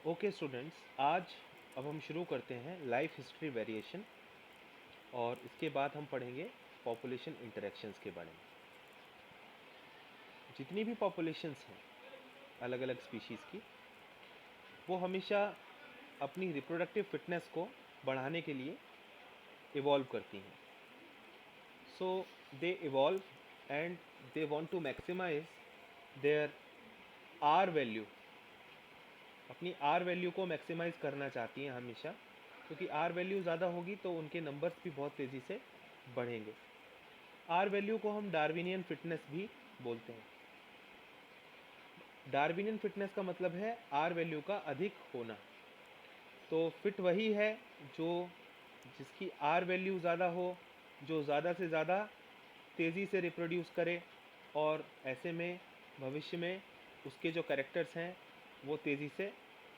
Okay students, आज अब हम शुरू करते हैं लाइफ हिस्ट्री वेरिएशन और इसके बाद हम पढ़ेंगे पॉपुलेशन इंटरेक्शंस के बारे में। जितनी भी पॉपुलेशंस हैं अलग अलग स्पीशीज़ की, वो हमेशा अपनी रिप्रोडक्टिव फिटनेस को बढ़ाने के लिए इवॉल्व करती हैं। So they evolve and they want to maximise their R value, अपनी आर वैल्यू को मैक्सिमाइज करना चाहती हैं हमेशा, क्योंकि आर वैल्यू ज़्यादा होगी तो उनके नंबर्स भी बहुत तेज़ी से बढ़ेंगे। आर वैल्यू को हम डार्विनियन फिटनेस भी बोलते हैं। डार्विनियन फिटनेस का मतलब है आर वैल्यू का अधिक होना। तो फिट वही है जो जिसकी आर वैल्यू ज़्यादा हो, जो ज़्यादा से ज़्यादा तेज़ी से रिप्रोड्यूस करे, और ऐसे में भविष्य में उसके जो कैरेक्टर्स हैं वो तेज़ी से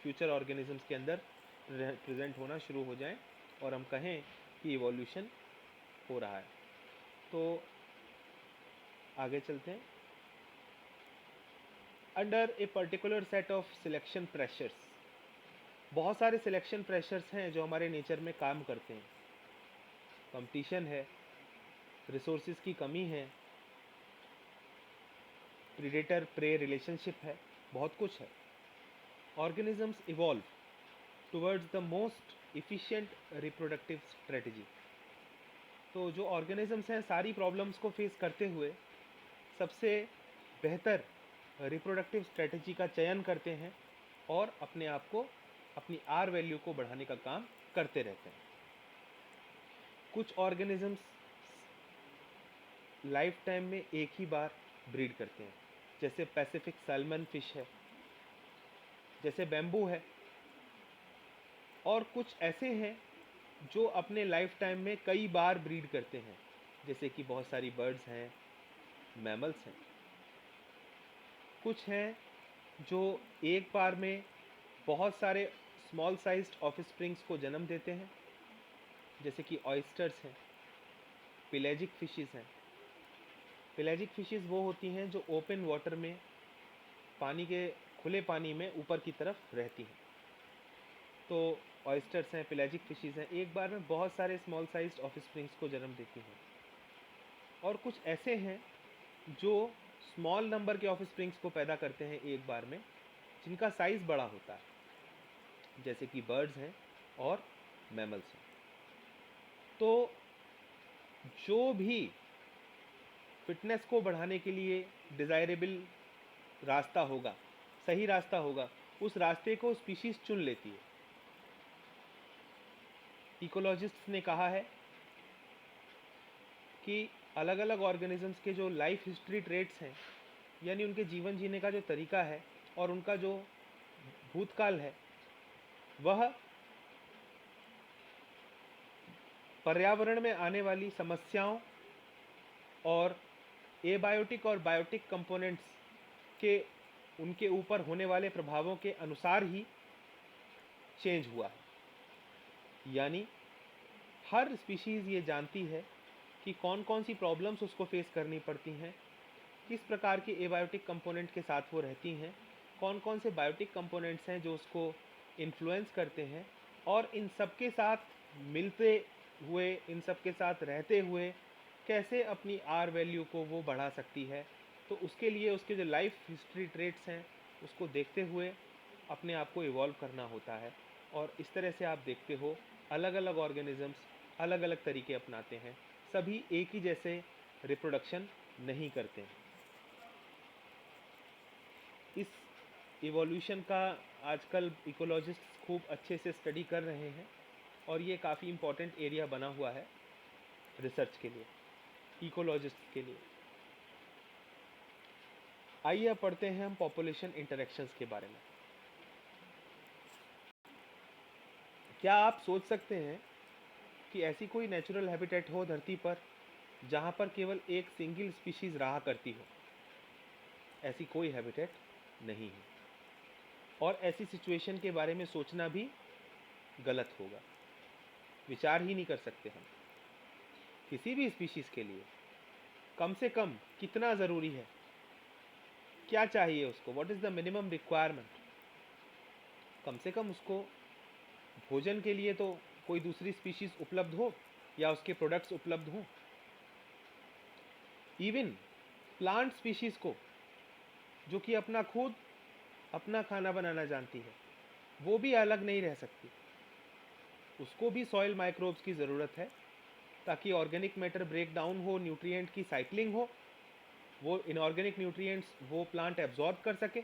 फ्यूचर ऑर्गेनिजम्स के अंदर प्रेजेंट होना शुरू हो जाएं और हम कहें कि इवोल्यूशन हो रहा है। तो आगे चलते हैं। Under a particular set of selection pressures, बहुत सारे सिलेक्शन प्रेशर्स हैं जो हमारे नेचर में काम करते हैं। कंपटीशन है, रिसोर्सेज की कमी है, प्रीडेटर प्रे रिलेशनशिप है, बहुत कुछ है। Organisms evolve towards the most efficient reproductive strategy. तो जो ऑर्गेनिजम्स हैं सारी प्रॉब्लम्स को फेस करते हुए सबसे बेहतर रिप्रोडक्टिव स्ट्रेटजी का चयन करते हैं और अपने आप को, अपनी आर वैल्यू को बढ़ाने का काम करते रहते हैं। कुछ ऑर्गेनिजम्स लाइफ टाइम में एक ही बार ब्रीड करते हैं, जैसे पैसिफिक सैल्मन फिश है, जैसे बैम्बू है। और कुछ ऐसे हैं जो अपने लाइफ टाइम में कई बार ब्रीड करते हैं, जैसे कि बहुत सारी बर्ड्स हैं, मैमल्स हैं। कुछ हैं जो एक बार में बहुत सारे स्मॉल साइज्ड ऑफस्प्रिंग्स को जन्म देते हैं, जैसे कि ऑयस्टर्स हैं, पेलेजिक फिशेस हैं। पेलेजिक फिशेस वो होती हैं जो ओपन वाटर में, पानी के खुले पानी में ऊपर की तरफ रहती हैं। तो ऑयस्टर्स हैं, पेलेजिक फिशेस हैं, एक बार में बहुत सारे स्मॉल साइज्ड ऑफस्प्रिंग्स को जन्म देती हैं। और कुछ ऐसे हैं जो स्मॉल नंबर के ऑफस्प्रिंग्स को पैदा करते हैं एक बार में, जिनका साइज़ बड़ा होता है, जैसे कि बर्ड्स हैं और मैमल्स हैं। तो जो भी फिटनेस को बढ़ाने के लिए डिज़ायरेबल रास्ता होगा, सही रास्ता होगा, उस रास्ते को स्पीशीज़ चुन लेती है। इकोलॉजिस्ट्स ने कहा है कि अलग अलग ऑर्गेनिजम्स के जो लाइफ हिस्ट्री ट्रेट्स हैं, यानी उनके जीवन जीने का जो तरीका है और उनका जो भूतकाल है, वह पर्यावरण में आने वाली समस्याओं और एबायोटिक और बायोटिक कंपोनेंट्स के उनके ऊपर होने वाले प्रभावों के अनुसार ही चेंज हुआ है। यानी हर स्पीशीज़ ये जानती है कि कौन कौन सी प्रॉब्लम्स उसको फेस करनी पड़ती हैं, किस प्रकार के एबायोटिक कंपोनेंट के साथ वो रहती हैं, कौन कौन से बायोटिक कंपोनेंट्स हैं जो उसको इन्फ्लुएंस करते हैं, और इन सब के साथ मिलते हुए, इन सब के साथ रहते हुए कैसे अपनी आर वैल्यू को वो बढ़ा सकती है। तो उसके लिए उसके जो लाइफ हिस्ट्री ट्रेट्स हैं उसको देखते हुए अपने आप को इवॉल्व करना होता है। और इस तरह से आप देखते हो अलग अलग ऑर्गेनिजम्स अलग अलग तरीके अपनाते हैं, सभी एक ही जैसे रिप्रोडक्शन नहीं करते हैं। इस इवोल्यूशन का आजकल इकोलॉजिस्ट्स खूब अच्छे से स्टडी कर रहे हैं और ये काफ़ी इम्पोर्टेंट एरिया बना हुआ है रिसर्च के लिए, इकोलॉजिस्ट्स के लिए। आइए अब पढ़ते हैं हम पॉपुलेशन इंटरेक्शंस के बारे में। क्या आप सोच सकते हैं कि ऐसी कोई नेचुरल हैबिटेट हो धरती पर जहाँ पर केवल एक सिंगल स्पीशीज़ रहा करती हो? ऐसी कोई हैबिटेट नहीं है, और ऐसी सिचुएशन के बारे में सोचना भी गलत होगा, विचार ही नहीं कर सकते हम। किसी भी स्पीशीज़ के लिए कम से कम कितना ज़रूरी है, क्या चाहिए उसको, what is the minimum requirement? कम से कम उसको भोजन के लिए तो कोई दूसरी स्पीशीज उपलब्ध हो या उसके प्रोडक्ट्स उपलब्ध हों। इवन प्लांट स्पीशीज को, जो कि अपना खाना बनाना जानती है, वो भी अलग नहीं रह सकती। उसको भी सॉइल माइक्रोब्स की ज़रूरत है ताकि ऑर्गेनिक मैटर ब्रेक डाउन हो, न्यूट्रिएंट की साइक्लिंग हो, वो इनऑर्गेनिक न्यूट्रिएंट्स वो प्लांट एब्जॉर्ब कर सके।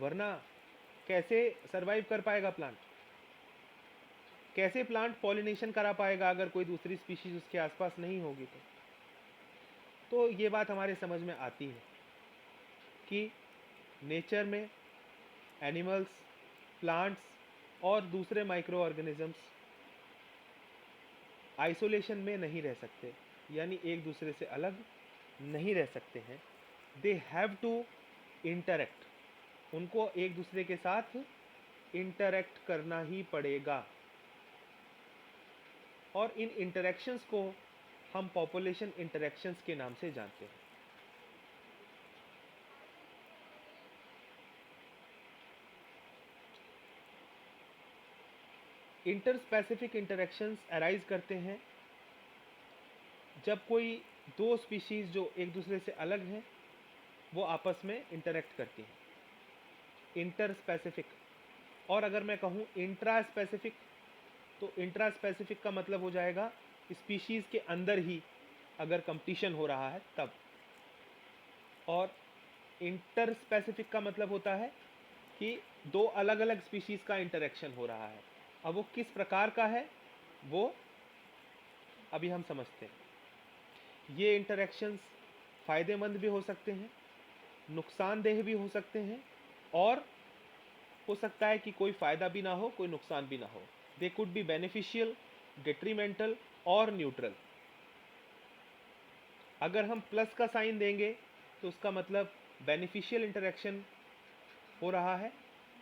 वरना कैसे सरवाइव कर पाएगा प्लांट? कैसे प्लांट पॉलिनेशन करा पाएगा अगर कोई दूसरी स्पीशीज उसके आसपास नहीं होगी? तो ये बात हमारे समझ में आती है कि नेचर में एनिमल्स, प्लांट्स और दूसरे माइक्रो ऑर्गेनिजम्स आइसोलेशन में नहीं रह सकते, यानी एक दूसरे से अलग नहीं रह सकते हैं। दे हैव टू इंटरेक्ट, उनको एक दूसरे के साथ इंटरेक्ट करना ही पड़ेगा। और इन इंटरेक्शंस को हम पॉपुलेशन इंटरेक्शंस के नाम से जानते हैं। इंटर स्पेसिफिक इंटरेक्शंस अराइज करते हैं जब कोई दो स्पीशीज जो एक दूसरे से अलग हैं वो आपस में इंटरेक्ट करती हैं। Inter specific. और अगर मैं कहूँ इंट्रा स्पेसिफिक, तो इंट्रा स्पेसिफिक का मतलब हो जाएगा स्पीशीज के अंदर ही अगर कंपटीशन हो रहा है तब। और इंटर स्पेसिफिक का मतलब होता है कि दो अलग अलग स्पीशीज का इंटरेक्शन हो रहा है। अब वो किस प्रकार का है वो अभी हम समझते हैं। ये इंटरेक्शंस फ़ायदेमंद भी हो सकते हैं, नुकसानदेह भी हो सकते हैं, और हो सकता है कि कोई फ़ायदा भी ना हो, कोई नुकसान भी ना हो। They could be beneficial, detrimental और न्यूट्रल। अगर हम प्लस का साइन देंगे तो उसका मतलब बेनिफिशियल इंटरेक्शन हो रहा है।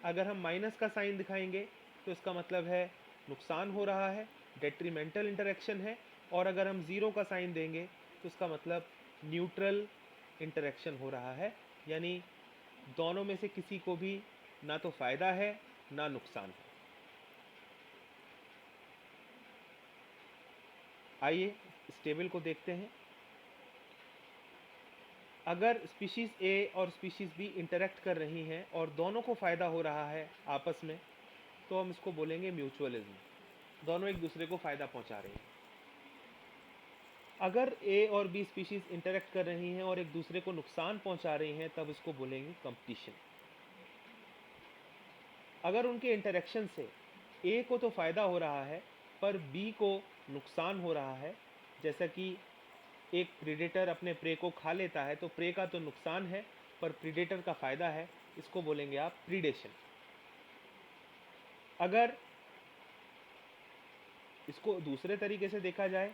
अगर हम माइनस का साइन दिखाएंगे तो इसका मतलब है नुकसान हो रहा है, डेट्रीमेंटल इंटरेक्शन है। और अगर हम ज़ीरो का साइन देंगे तो इसका मतलब न्यूट्रल इंटरेक्शन हो रहा है, यानी दोनों में से किसी को भी ना तो फ़ायदा है ना नुकसान है। आइए इस टेबल को देखते हैं। अगर स्पीशीज़ ए और स्पीशीज़ बी इंटरेक्ट कर रही हैं और दोनों को फ़ायदा हो रहा है आपस में, तो हम इसको बोलेंगे म्यूचुअलिज्म। दोनों एक दूसरे को फ़ायदा पहुंचा रही हैं। अगर ए और बी स्पीशीज़ इंटरेक्ट कर रही हैं और एक दूसरे को नुकसान पहुंचा रही हैं, तब इसको बोलेंगे कंपटीशन। अगर उनके इंटरेक्शन से ए को तो फ़ायदा हो रहा है पर बी को नुकसान हो रहा है, जैसा कि एक प्रीडेटर अपने प्रे को खा लेता है, तो प्रे का तो नुकसान है पर प्रीडेटर का फ़ायदा है, इसको बोलेंगे आप प्रीडेशन। अगर इसको दूसरे तरीके से देखा जाए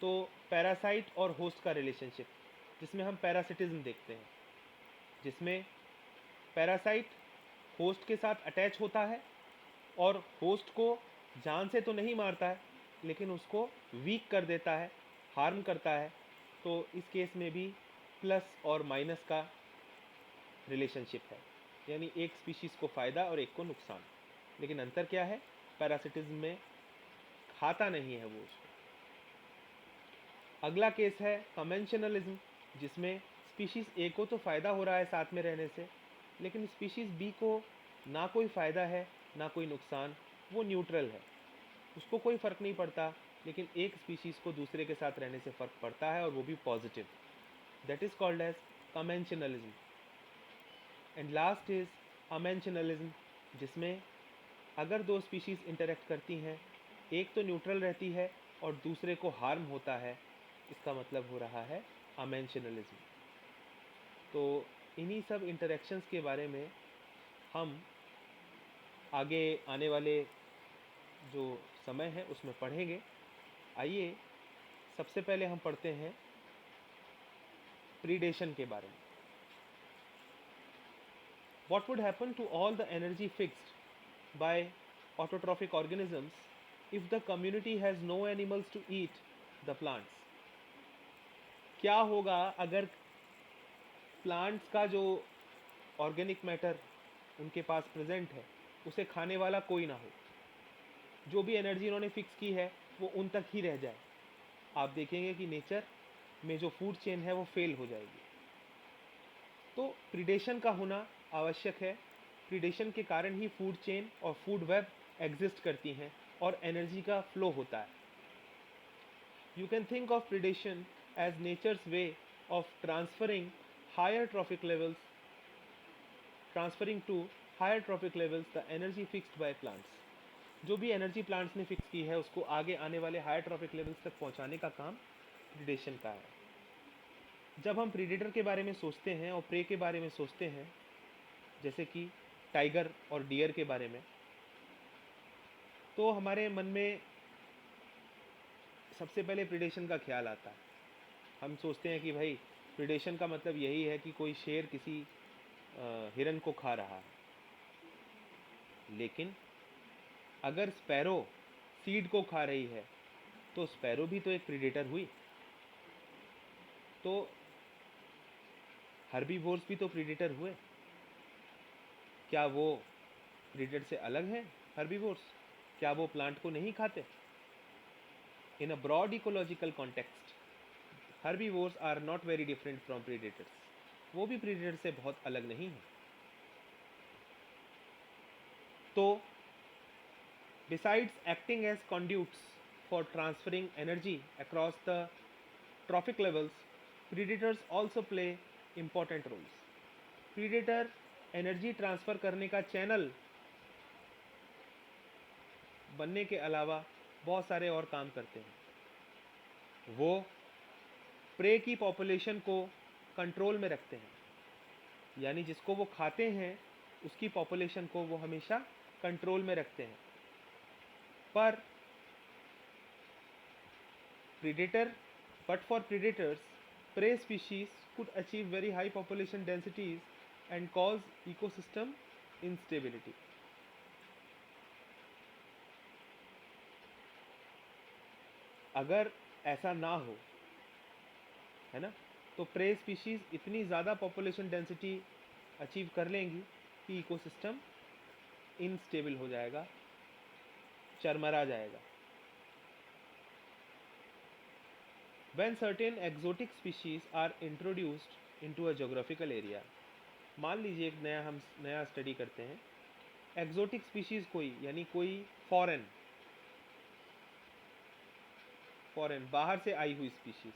तो पैरासाइट और होस्ट का रिलेशनशिप, जिसमें हम पैरासिटिज्म देखते हैं, जिसमें पैरासाइट होस्ट के साथ अटैच होता है और होस्ट को जान से तो नहीं मारता है लेकिन उसको वीक कर देता है, हार्म करता है। तो इस केस में भी प्लस और माइनस का रिलेशनशिप है, यानी एक स्पीशीज़ को फ़ायदा और एक को नुकसान। लेकिन अंतर क्या है? पैरासिटिज्म में खाता नहीं है वो उसको। अगला केस है कन्वेंशनलिज्म, जिसमें स्पीशीज़ ए को तो फ़ायदा हो रहा है साथ में रहने से, लेकिन स्पीशीज़ बी को ना कोई फ़ायदा है ना कोई नुकसान, वो न्यूट्रल है, उसको कोई फ़र्क नहीं पड़ता। लेकिन एक स्पीशीज़ को दूसरे के साथ रहने से फ़र्क पड़ता है और वो भी positive. That is called as commensalism. And last is amensalism, जिसमें अगर दो स्पीशीज़ इंटरेक्ट करती हैं, एक तो न्यूट्रल रहती है और दूसरे को हार्म होता है, इसका मतलब हो रहा है अमेंशनलिज्म। तो इन्हीं सब इंटरेक्शंस के बारे में हम आगे आने वाले जो समय है उसमें पढ़ेंगे। आइए सबसे पहले हम पढ़ते हैं प्रीडेशन के बारे में। What would happen to all the energy fixed by autotrophic organisms if the community has no animals to eat the plants? क्या होगा अगर प्लांट्स का जो ऑर्गेनिक मैटर उनके पास प्रेजेंट है उसे खाने वाला कोई ना हो, जो भी एनर्जी इन्होंने फिक्स की है वो उन तक ही रह जाए, आप देखेंगे कि नेचर में जो फूड चेन है वो फेल हो जाएगी। तो प्रीडेशन का होना आवश्यक है। प्रीडेशन के कारण ही फूड चेन और फूड वेब एग्जिस्ट करती हैं और एनर्जी का फ्लो होता है। You can think of predation as nature's way of transferring higher trophic levels to higher trophic levels the energy fixed by plants. जो भी एनर्जी प्लांट्स ने फिक्स की है उसको आगे आने वाले हायर ट्रॉफिक लेवल्स तक पहुंचाने का काम प्रीडेशन का है। जब हम प्रीडेटर के बारे में सोचते हैं और प्रे के बारे में सोचते हैं, जैसे कि टाइगर और डियर के बारे में, तो हमारे मन में सबसे पहले प्रीडेशन का ख्याल आता है। हम सोचते हैं कि भाई प्रीडेशन का मतलब यही है कि कोई शेर किसी हिरन को खा रहा है। लेकिन अगर स्पैरो सीड को खा रही है तो स्पैरो भी तो एक प्रीडेटर हुई। तो हर्बीवोर्स भी तो प्रीडेटर हुए। क्या वो प्रीडेटर से अलग हैं हर्बीवोर्स? क्या वो प्लांट को नहीं खाते? In a broad ecological context herbivores are not very different from predators. वो भी प्रीडेटर से बहुत अलग नहीं है। तो besides acting as conduits for transferring energy across the trophic levels, predators also play important roles. Predator energy transfer करने का चैनल बनने के अलावा बहुत सारे और काम करते हैं। वो प्रे की पॉपुलेशन को कंट्रोल में रखते हैं, यानी जिसको वो खाते हैं उसकी पॉपुलेशन को वो हमेशा कंट्रोल में रखते हैं। पर predator but for predators, prey species could achieve very high population densities and cause ecosystem instability. अगर ऐसा ना हो, है ना, तो प्रे स्पीशीज इतनी ज़्यादा पॉपुलेशन डेंसिटी अचीव कर लेंगी कि इकोसिस्टम इनस्टेबल हो जाएगा, चरमरा जाएगा। When certain exotic species are introduced into a geographical area, मान लीजिए एक हम नया स्टडी करते हैं। एक्जोटिक स्पीशीज़ कोई, यानी कोई फॉरेन बाहर से आई हुई स्पीशीज़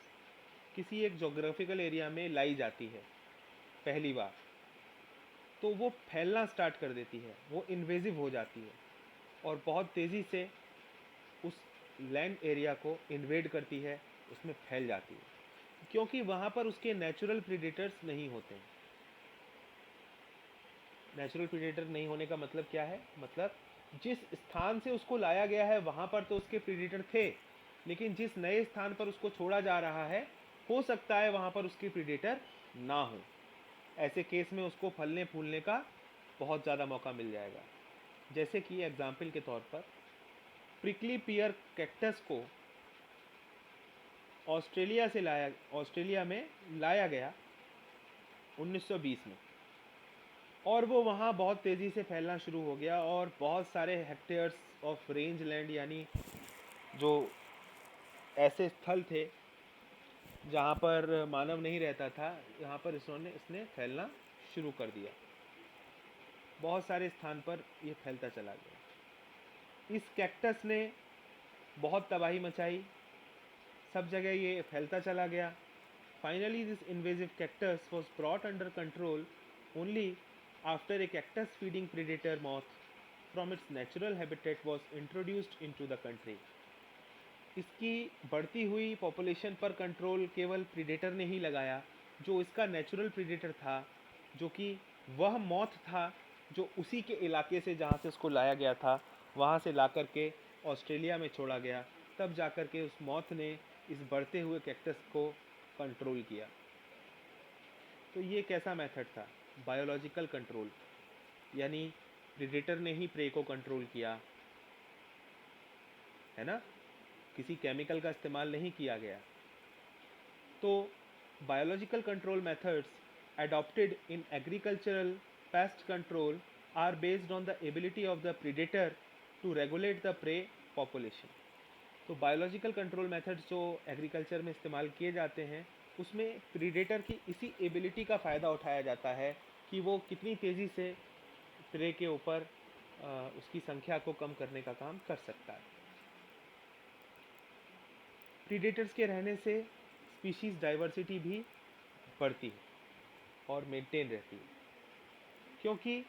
किसी एक जोग्राफिकल एरिया में लाई जाती है पहली बार, तो वो फैलना स्टार्ट कर देती है, वो इन्वेजिव हो जाती है और बहुत तेज़ी से उस लैंड एरिया को इन्वेड करती है, उसमें फैल जाती है, क्योंकि वहाँ पर उसके नेचुरल प्रीडेटर्स नहीं होते हैं। नेचुरल प्रीडेटर नहीं होने का मतलब क्या है? मतलब जिस स्थान से उसको लाया गया है वहाँ पर तो उसके प्रीडेटर थे, लेकिन जिस नए स्थान पर उसको छोड़ा जा रहा है हो सकता है वहाँ पर उसके प्रीडेटर ना हो। ऐसे केस में उसको फलने फूलने का बहुत ज़्यादा मौका मिल जाएगा। जैसे कि एग्जाम्पल के तौर पर प्रिकली पियर कैक्टस को ऑस्ट्रेलिया में लाया गया 1920 में, और वो वहाँ बहुत तेज़ी से फैलना शुरू हो गया और बहुत सारे हेक्टेयर्स ऑफ रेंज लैंड, यानी जो ऐसे स्थल थे जहाँ पर मानव नहीं रहता था, यहाँ पर इसने फैलना शुरू कर दिया। बहुत सारे स्थान पर ये फैलता चला गया। इस कैक्टस ने बहुत तबाही मचाई, सब जगह ये फैलता चला गया। Finally this invasive cactus was brought under control only after a cactus feeding predator moth from its natural habitat was introduced into the country. इसकी बढ़ती हुई पॉपुलेशन पर कंट्रोल केवल प्रीडेटर ने ही लगाया, जो इसका नेचुरल प्रीडेटर था, जो कि वह मॉथ था जो उसी के इलाके से जहाँ से उसको लाया गया था वहाँ से ला कर के ऑस्ट्रेलिया में छोड़ा गया। तब जा कर के उस मॉथ ने इस बढ़ते हुए कैक्टस को कंट्रोल किया। तो ये कैसा मेथड था? बायोलॉजिकल कंट्रोल, यानी प्रीडेटर ने ही प्रे को कंट्रोल किया, है ना, किसी केमिकल का इस्तेमाल नहीं किया गया। तो biological control methods adopted in agricultural pest control are based on the ability of the predator to regulate the prey population. तो बायोलॉजिकल कंट्रोल मेथड्स जो एग्रीकल्चर में इस्तेमाल किए जाते हैं उसमें प्रीडेटर की इसी एबिलिटी का फ़ायदा उठाया जाता है कि वो कितनी तेज़ी से प्रे के ऊपर उसकी संख्या को कम करने का काम कर सकता है। प्रीडेटर्स के रहने से स्पीशीज़ डाइवर्सिटी भी बढ़ती है और मेंटेन रहती है, क्योंकि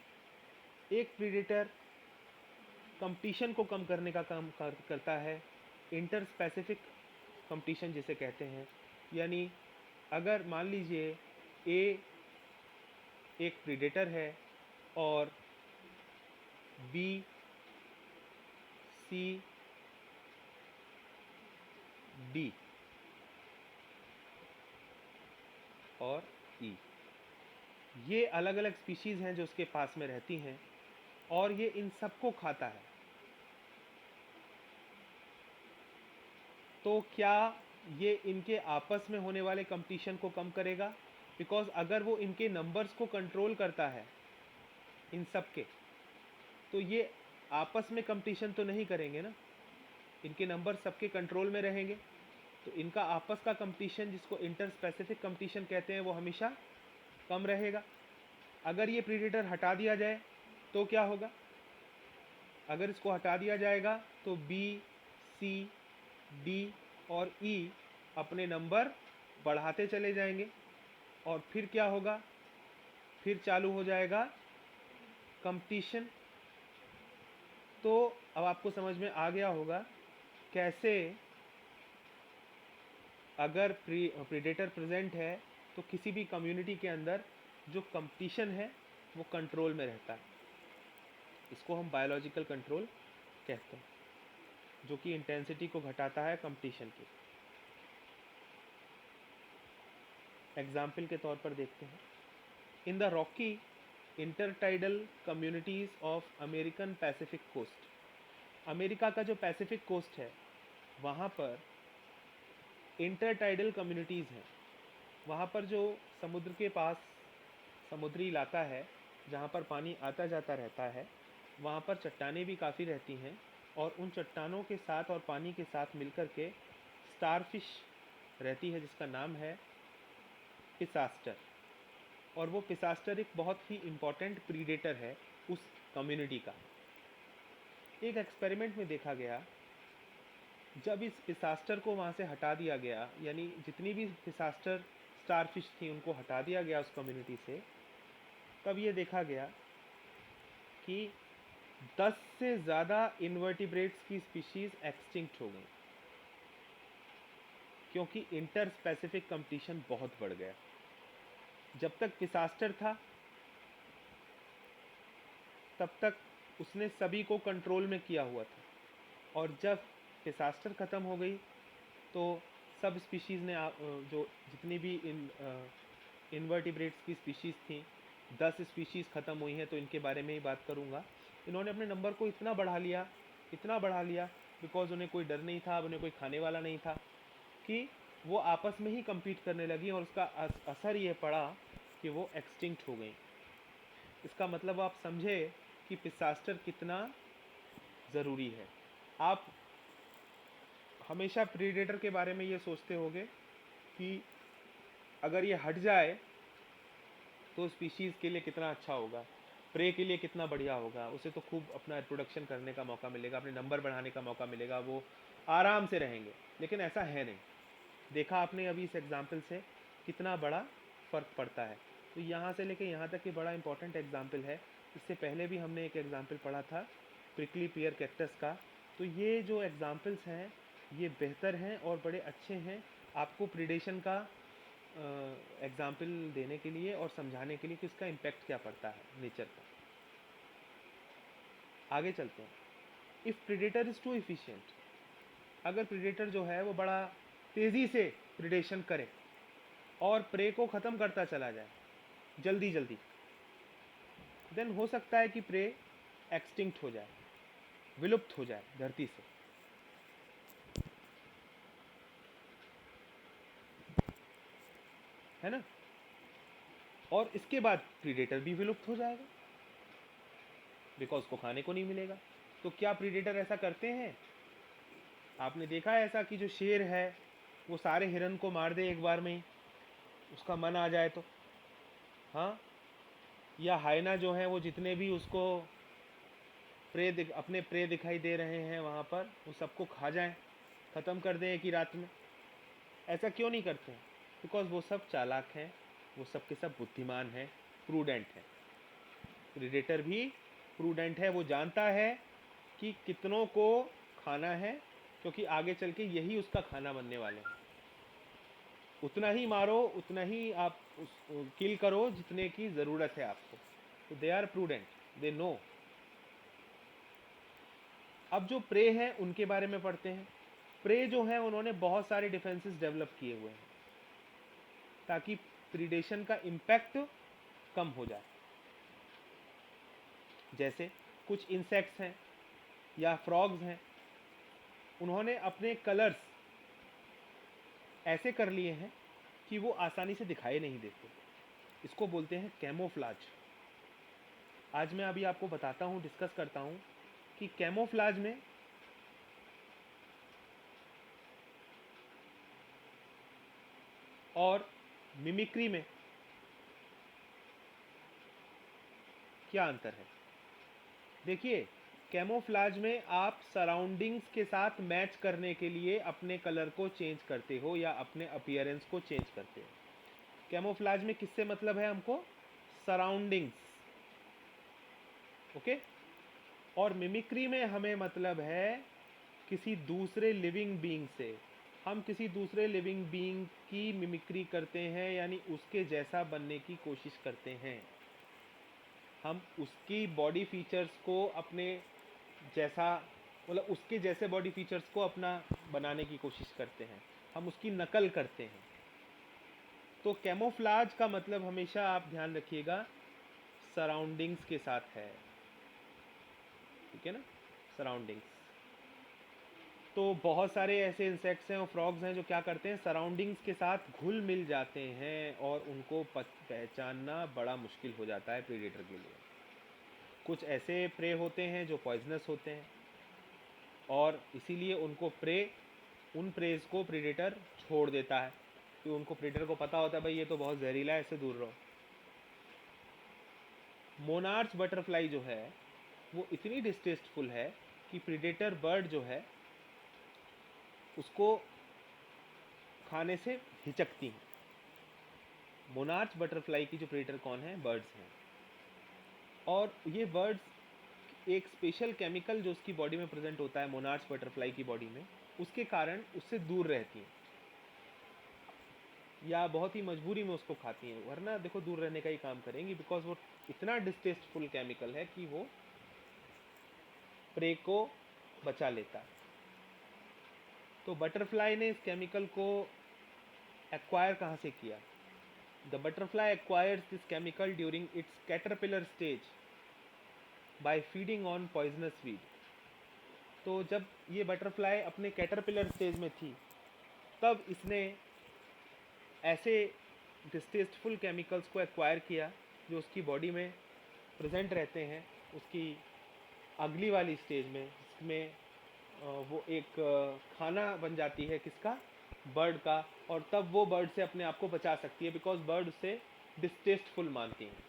एक प्रीडेटर कंपटीशन को कम करने का काम करता है, इंटर स्पेसिफिक कंपटीशन जिसे कहते हैं। यानी अगर मान लीजिए ए एक प्रीडेटर है और बी, सी, डी और ई, ये अलग अलग स्पीशीज़ हैं जो उसके पास में रहती हैं और ये इन सबको खाता है। तो क्या ये इनके आपस में होने वाले कंपटीशन को कम करेगा? बिकॉज अगर वो इनके नंबर्स को कंट्रोल करता है इन सब के, तो ये आपस में कंपटीशन तो नहीं करेंगे ना, इनके नंबर सबके कंट्रोल में रहेंगे, तो इनका आपस का कंपटीशन जिसको इंटर स्पेसिफिक कंपटीशन कहते हैं वो हमेशा कम रहेगा। अगर ये प्रीडेटर हटा दिया जाए तो क्या होगा? अगर इसको हटा दिया जाएगा तो बी, सी, डी और ई अपने नंबर बढ़ाते चले जाएंगे और फिर क्या होगा? फिर चालू हो जाएगा कंपटीशन। तो अब आपको समझ में आ गया होगा कैसे अगर प्रीडेटर प्रेजेंट है तो किसी भी कम्युनिटी के अंदर जो कंपटीशन है वो कंट्रोल में रहता है। इसको हम बायोलॉजिकल कंट्रोल कहते हैं, जो कि इंटेंसिटी को घटाता है कंपटीशन की। एग्जाम्पल के तौर पर देखते हैं, in the rocky intertidal communities of American Pacific coast, America का जो पैसिफिक कोस्ट है वहाँ पर इंटरटाइडल कम्युनिटीज़ हैं। वहाँ पर जो समुद्र के पास समुद्री इलाका है जहाँ पर पानी आता जाता रहता है, वहाँ पर चट्टानें भी काफ़ी रहती हैं और उन चट्टानों के साथ और पानी के साथ मिलकर के स्टारफिश रहती है जिसका नाम है पिसास्टर। और वो पिसास्टर एक बहुत ही इम्पॉर्टेंट प्रीडेटर है उस कम्युनिटी का। एक एक्सपेरिमेंट में देखा गया, जब इस पिसास्टर को वहाँ से हटा दिया गया, यानी जितनी भी पिसास्टर स्टारफिश थी उनको हटा दिया गया उस कम्युनिटी से, तब ये देखा गया कि 10 से ज़्यादा इन्वर्टिब्रेट्स की स्पीशीज़ एक्सटिंक्ट हो गई, क्योंकि इंटर स्पेसिफिक कंपटीशन बहुत बढ़ गया। जब तक पिसास्टर था तब तक उसने सभी को कंट्रोल में किया हुआ था, और जब पिसास्टर ख़त्म हो गई तो सब स्पीशीज़ ने जो जितनी भी इन्वर्टिब्रेट्स की स्पीशीज़ थी, 10 स्पीशीज़ ख़त्म हुई हैं, तो इनके बारे में ही बात करूँगा। इन्होंने अपने नंबर को इतना बढ़ा लिया बिकॉज उन्हें कोई डर नहीं था, अब उन्हें कोई खाने वाला नहीं था, कि वो आपस में ही compete करने लगी और उसका असर ये पड़ा कि वो एक्सटिंक्ट हो गई। इसका मतलब आप समझे कि पिसास्टर कितना ज़रूरी है। आप हमेशा प्रीडेटर के बारे में ये सोचते होंगे कि अगर ये हट जाए तो स्पीशीज़ के लिए कितना अच्छा होगा, प्रे के लिए कितना बढ़िया होगा, उसे तो खूब अपना रिप्रोडक्शन करने का मौका मिलेगा, अपने नंबर बढ़ाने का मौका मिलेगा, वो आराम से रहेंगे। लेकिन ऐसा है नहीं। देखा आपने अभी इस एग्जाम्पल से कितना बड़ा फ़र्क पड़ता है। तो यहाँ से लेके यहाँ तक कि बड़ा इंपॉर्टेंट एग्जाम्पल है। इससे पहले भी हमने एक एग्जाम्पल पढ़ा था प्रिकली पियर कैक्टस का। तो ये जो एग्जाम्पल्स हैं ये बेहतर हैं और बड़े अच्छे हैं आपको प्रीडेशन का एग्जाम्पल देने के लिए और समझाने के लिए कि इसका इम्पैक्ट क्या पड़ता है नेचर का। आगे चलते हैं। If predator is too efficient, अगर प्रीडेटर जो है वो बड़ा तेज़ी से प्रीडेशन करे और प्रे को ख़त्म करता चला जाए जल्दी जल्दी, देन हो सकता है कि प्रे एक्सटिंक्ट हो जाए, विलुप्त हो जाए धरती से। है ना? और इसके बाद प्रीडेटर भी विलुप्त हो जाएगा। बिकॉज उसको खाने को नहीं मिलेगा। तो क्या प्रीडेटर ऐसा करते हैं? आपने देखा है ऐसा कि जो शेर है वो सारे हिरन को मार दे एक बार में ही, उसका मन आ जाए तो? हाँ। या हाइना जो है वो जितने भी उसको अपने प्रे दिखाई दे रहे हैं वहाँ पर, वो सबको खा जाएं, ख़त्म कर दें एक ही रात में। ऐसा क्यों नहीं करते हैं? बिकॉज वो सब चालाक हैं, वो सब के सब बुद्धिमान हैं, प्रूडेंट हैं। प्रीडेटर भी प्रूडेंट है, वो जानता है कि कितनों को खाना है, क्योंकि आगे चल के यही उसका खाना बनने वाले हैं। उतना ही मारो, उतना ही आप किल करो जितने की ज़रूरत है आपको। तो they are prudent, they know. अब जो प्रे हैं उनके बारे में पढ़ते हैं। प्रे जो है उन्होंने बहुत सारे डिफेंसेस डेवलप किए हुए हैं ताकि प्रीडेशन का इम्पैक्ट कम हो जाए। जैसे कुछ इंसेक्ट्स हैं या फ्रॉग्स हैं, उन्होंने अपने कलर्स ऐसे कर लिए हैं कि वो आसानी से दिखाई नहीं देते। इसको बोलते हैं कैमोफ्लाज। आज मैं अभी आपको बताता हूँ, डिस्कस करता हूँ कि कैमोफ्लाज में और मिमिक्री में क्या अंतर है। देखिए, कैमोफ्लाज में आप सराउंडिंग्स के साथ मैच करने के लिए अपने कलर को चेंज करते हो या अपने अपीयरेंस को चेंज करते हो। कैमोफ्लाज में किससे मतलब है हमको? सराउंडिंग्स। ओके। और मिमिक्री में हमें मतलब है किसी दूसरे लिविंग बीइंग से। हम किसी दूसरे लिविंग बीइंग की मिमिक्री करते हैं, यानी उसके जैसा बनने की कोशिश करते हैं। हम उसकी बॉडी फीचर्स को अपने जैसा, मतलब उसके जैसे बॉडी फीचर्स को अपना बनाने की कोशिश करते हैं, हम उसकी नकल करते हैं। तो कैमोफ्लाज का मतलब हमेशा आप ध्यान रखिएगा सराउंडिंग्स के साथ है, ठीक है ना? सराउंडिंग्स। तो बहुत सारे ऐसे इंसेक्ट्स हैं और फ्रॉग्स हैं जो क्या करते हैं, सराउंडिंग्स के साथ घुल मिल जाते हैं और उनको पहचानना बड़ा मुश्किल हो जाता है प्रीडेटर के लिए। कुछ ऐसे प्रे होते हैं जो पॉइजनस होते हैं और इसीलिए उनको उन प्रेज को प्रीडेटर छोड़ देता है, कि उनको प्रीडेटर को पता होता है भाई ये तो बहुत जहरीला है, इससे दूर रहो। मोनार्च बटरफ्लाई जो है वो इतनी डिस्टेस्टफुल है कि प्रीडेटर बर्ड जो है उसको खाने से हिचकती हैं। मोनार्च बटरफ्लाई की जो प्रीडेटर कौन है? बर्ड्स हैं। और ये बर्ड्स एक स्पेशल केमिकल जो उसकी बॉडी में प्रेजेंट होता है मोनार्च बटरफ्लाई की बॉडी में, उसके कारण उससे दूर रहती हैं या बहुत ही मजबूरी में उसको खाती हैं, वरना देखो दूर रहने का ही काम करेंगी, बिकॉज वो इतना डिस्टेस्टफुल केमिकल है कि वो प्रे को बचा लेता है। तो बटरफ्लाई ने इस केमिकल को एक्वायर कहाँ से किया? The butterfly acquires this chemical during its caterpillar stage by feeding on poisonous weed. तो जब ये बटरफ्लाई अपने कैटरपिलर स्टेज में थी तब इसने ऐसे डिस्टेस्टफुल केमिकल्स को एक्वायर किया जो उसकी बॉडी में प्रेजेंट रहते हैं उसकी अगली वाली स्टेज में, जिसमें वो एक खाना बन जाती है किसका? बर्ड का। और तब वो बर्ड से अपने आप को बचा सकती है, बिकॉज बर्ड उसे डिस्टेस्टफुल मानती हैं।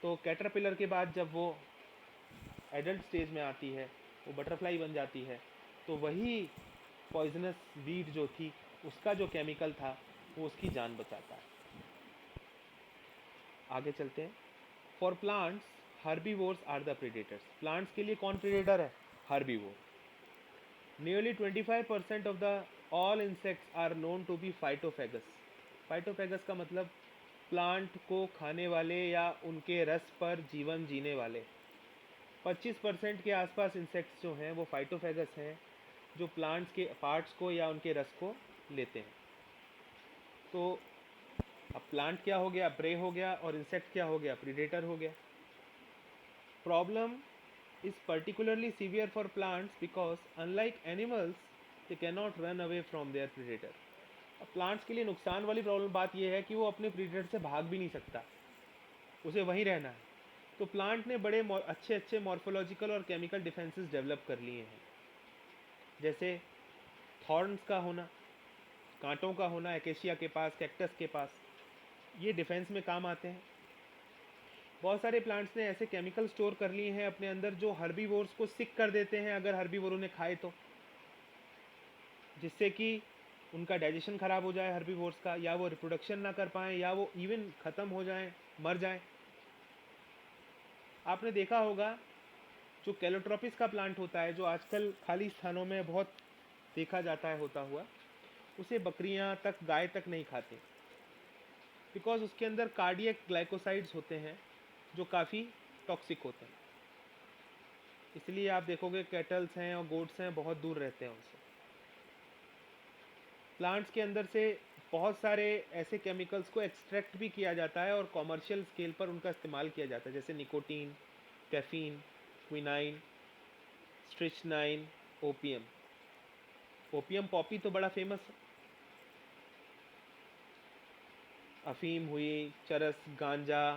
तो कैटरपिलर के बाद जब वो एडल्ट स्टेज में आती है, वो बटरफ्लाई बन जाती है, तो वही पॉइजनस वीड जो थी उसका जो केमिकल था वो उसकी जान बचाता है। आगे चलते हैं। For plants herbivores are the predators. Plants के लिए कौन प्रेडेटर है? Herbivore. Nearly 25% of the all insects are known to be phytophagous. Phytophagous का मतलब प्लांट को खाने वाले या उनके रस पर जीवन जीने वाले। 25% के आसपास इंसेक्ट्स जो हैं वो फाइटोफेगस हैं, जो प्लांट्स के पार्ट्स को या उनके रस को लेते हैं। तो अब प्लांट क्या हो गया? प्रे हो गया। और इंसेक्ट क्या हो गया? प्रीडेटर हो गया। Problem is particularly severe for plants because unlike animals they can not run away from their predator. अब प्लांट्स के लिए नुकसान वाली प्रॉब्लम बात यह है कि वो अपने प्रीडेटर से भाग भी नहीं सकता, उसे वहीं रहना है। तो प्लांट ने बड़े अच्छे अच्छे मॉर्फोलॉजिकल और केमिकल डिफेंसेस डेवलप कर लिए हैं, जैसे थॉर्न्स का होना, कांटों का होना एकेशिया के पास, कैक्टस के पास, ये डिफेंस में काम आते हैं। बहुत सारे प्लांट्स ने ऐसे केमिकल स्टोर कर लिए हैं अपने अंदर जो हर्बीवोर्स को सिक कर देते हैं अगर हर्बीवोर उन्हें खाए तो, जिससे कि उनका डाइजेशन ख़राब हो जाए हर्बीवोर्स का, या वो रिप्रोडक्शन ना कर पाएँ, या वो इवन ख़त्म हो जाएं, मर जाएं। आपने देखा होगा जो कैलोट्रोपिस का प्लांट होता है, जो आजकल खाली स्थानों में बहुत देखा जाता है होता हुआ, उसे बकरियां तक, गाय तक नहीं खाते, बिकॉज उसके अंदर कार्डियक ग्लाइकोसाइड्स होते हैं जो काफ़ी टॉक्सिक होते हैं। इसलिए आप देखोगे कैटल्स हैं और गोट्स हैं बहुत दूर रहते हैं उनसे। प्लांट्स के अंदर से बहुत सारे ऐसे केमिकल्स को एक्सट्रैक्ट भी किया जाता है और कॉमर्शियल स्केल पर उनका इस्तेमाल किया जाता है, जैसे nicotine, caffeine, quinine, strychnine, opium. Opium poppy तो बड़ा फेमस है। अफीम हुई, चरस, गांजा,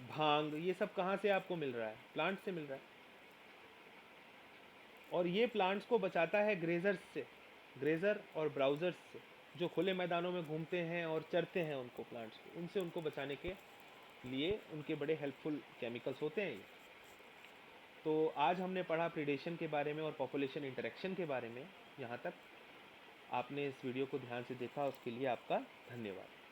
भांग, ये सब कहाँ से आपको मिल रहा है? प्लांट से मिल रहा है। और ये प्लांट्स को बचाता है ग्रेजर्स से, ग्रेजर और ब्राउजर्स से, जो खुले मैदानों में घूमते हैं और चरते हैं उनको, प्लांट्स को, उनसे उनको बचाने के लिए उनके बड़े हेल्पफुल केमिकल्स होते हैं ये। तो आज हमने पढ़ा प्रीडेशन के बारे में और पॉपुलेशन इंटरेक्शन के बारे में। यहाँ तक आपने इस वीडियो को ध्यान से देखा, उसके लिए आपका धन्यवाद।